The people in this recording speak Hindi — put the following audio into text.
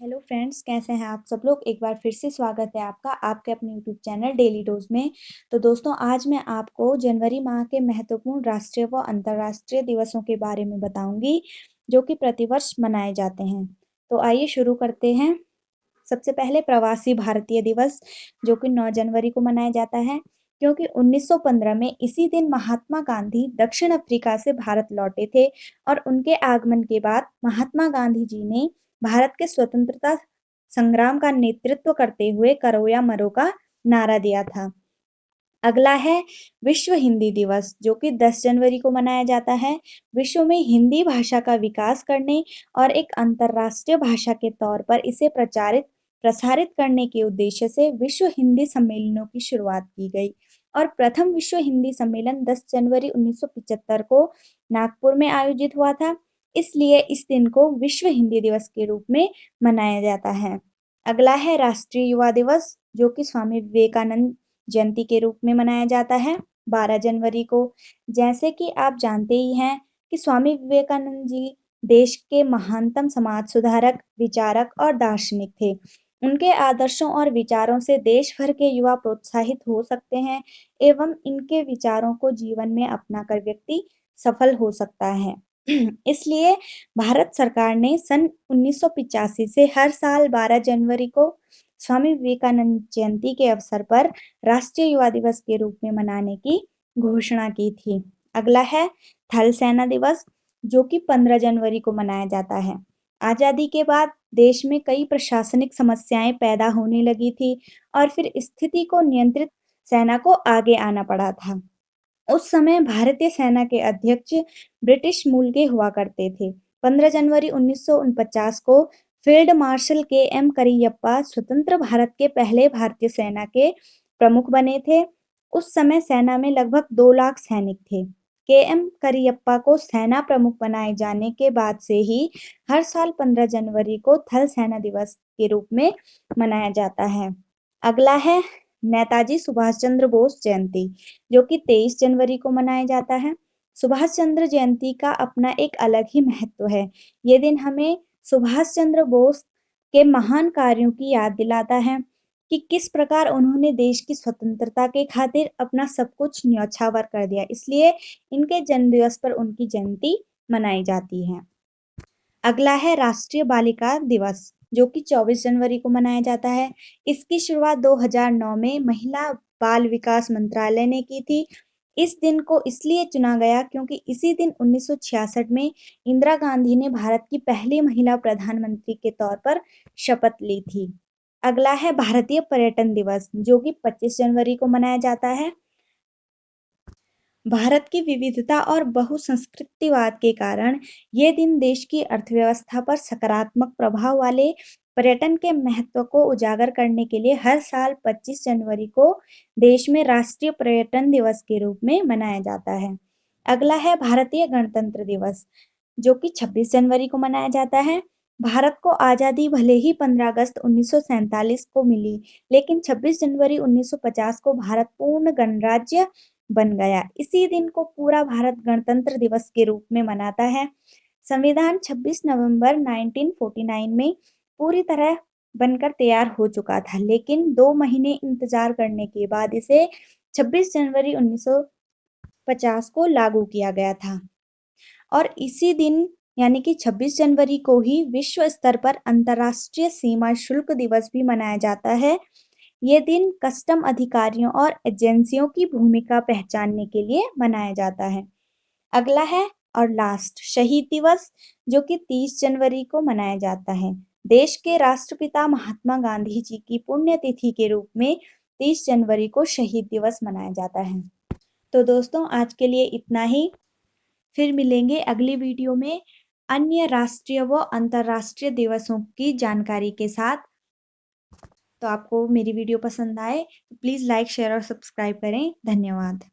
हेलो फ्रेंड्स, कैसे हैं आप सब लोग। एक बार फिर से स्वागत है आपका आपके अपने यूट्यूब चैनल डेली डोज में। तो दोस्तों, आज मैं आपको जनवरी माह के महत्वपूर्ण राष्ट्रीय व अंतर्राष्ट्रीय दिवसों के बारे में बताऊंगी जो कि प्रतिवर्ष मनाए जाते हैं। तो आइए शुरू करते हैं। सबसे पहले प्रवासी भारतीय दिवस, जो कि 9 जनवरी को मनाया जाता है, क्योंकि 1915 में इसी दिन महात्मा गांधी दक्षिण अफ्रीका से भारत लौटे थे और उनके आगमन के बाद महात्मा गांधी जी ने भारत के स्वतंत्रता संग्राम का नेतृत्व करते हुए करो या मरो का नारा दिया था। अगला है विश्व हिंदी दिवस, जो कि 10 जनवरी को मनाया जाता है। विश्व में हिंदी भाषा का विकास करने और एक अंतर्राष्ट्रीय भाषा के तौर पर इसे प्रसारित करने के उद्देश्य से विश्व हिंदी सम्मेलनों की शुरुआत की गई और प्रथम विश्व हिंदी सम्मेलन 10 जनवरी 1975 को नागपुर में आयोजित हुआ था। इसलिए इस दिन को विश्व हिंदी दिवस के रूप में मनाया जाता है। अगला है राष्ट्रीय युवा दिवस, जो कि स्वामी विवेकानंद जयंती के रूप में मनाया जाता है 12 जनवरी को। जैसे कि आप जानते ही हैं कि स्वामी विवेकानंद जी देश के महानतम समाज सुधारक, विचारक और दार्शनिक थे। उनके आदर्शों और विचारों से देश भर के युवा प्रोत्साहित हो सकते हैं एवं इनके विचारों को जीवन में अपनाकर व्यक्ति सफल हो सकता है। इसलिए भारत सरकार ने सन 1985 से हर साल 12 जनवरी को स्वामी विवेकानंद जयंती के अवसर पर राष्ट्रीय युवा दिवस के रूप में मनाने की घोषणा की थी। अगला है थल सेना दिवस, जो कि 15 जनवरी को मनाया जाता है। आजादी के बाद देश में कई प्रशासनिक समस्याएं पैदा होने लगी थी और फिर स्थिति को नियंत्रित सेना को आगे आना पड़ा था। उस समय भारतीय सेना के अध्यक्ष ब्रिटिश मूल के हुआ करते थे। 15 जनवरी 1949 को फील्ड मार्शल के एम करियप्पा स्वतंत्र भारत के पहले भारतीय सेना के प्रमुख बने थे। उस समय सेना में लगभग 2 लाख सैनिक थे। के एम करियप्पा को सेना प्रमुख बनाए जाने के बाद से ही हर साल 15 जनवरी को थल सेना दिवस के रूप में मनाया जाता है। अगला है नेताजी सुभाष चंद्र बोस जयंती, जो कि 23 जनवरी को मनाया जाता है। सुभाष चंद्र जयंती का अपना एक अलग ही महत्व है। ये दिन हमें सुभाष चंद्र बोस के महान कार्यों की याद दिलाता है कि किस प्रकार उन्होंने देश की स्वतंत्रता के खातिर अपना सब कुछ न्यौछावर कर दिया। इसलिए इनके जन्म दिवस पर उनकी जयंती मनाई जाती है। अगला है राष्ट्रीय बालिका दिवस, जो कि 24 जनवरी को मनाया जाता है। इसकी शुरुआत 2009 में महिला बाल विकास मंत्रालय ने की थी। इस दिन को इसलिए चुना गया क्योंकि इसी दिन 1966 में इंदिरा गांधी ने भारत की पहली महिला प्रधानमंत्री के तौर पर शपथ ली थी। अगला है भारतीय पर्यटन दिवस, जो कि 25 जनवरी को मनाया जाता है। भारत की विविधता और बहुसंस्कृतिवाद के कारण ये दिन देश की अर्थव्यवस्था पर सकारात्मक प्रभाव वाले पर्यटन के महत्व को उजागर करने के लिए हर साल 25 जनवरी को देश में राष्ट्रीय पर्यटन दिवस के रूप में मनाया जाता है। अगला है भारतीय गणतंत्र दिवस, जो कि 26 जनवरी को मनाया जाता है। भारत को आज़ादी भले ही 15 अगस्त 1947 को मिली, लेकिन 26 जनवरी 1950 को भारत पूर्ण गणराज्य बन गया। इसी दिन को पूरा भारत गणतंत्र दिवस के रूप में मनाता है। संविधान 26 नवंबर 1949 में पूरी तरह बनकर तैयार हो चुका था, लेकिन 2 महीने इंतजार करने के बाद इसे 26 जनवरी 1950 को लागू किया गया था और इसी दिन यानी कि 26 जनवरी को ही विश्व स्तर पर अंतर्राष्ट्रीय सीमा शुल्क दिवस भी मनाया जाता है। ये दिन कस्टम अधिकारियों और एजेंसियों की भूमिका पहचानने के लिए मनाया जाता है। अगला है और लास्ट शहीद दिवस, जो कि 30 जनवरी को मनाया जाता है। देश के राष्ट्रपिता महात्मा गांधी जी की पुण्यतिथि के रूप में 30 जनवरी को शहीद दिवस मनाया जाता है। तो दोस्तों, आज के लिए इतना ही। फिर मिलेंगे अगली वीडियो में अन्य राष्ट्रीय व अंतर्राष्ट्रीय दिवसों की जानकारी के साथ। तो आपको मेरी वीडियो पसंद आए तो प्लीज़ लाइक, शेयर और सब्सक्राइब करें। धन्यवाद।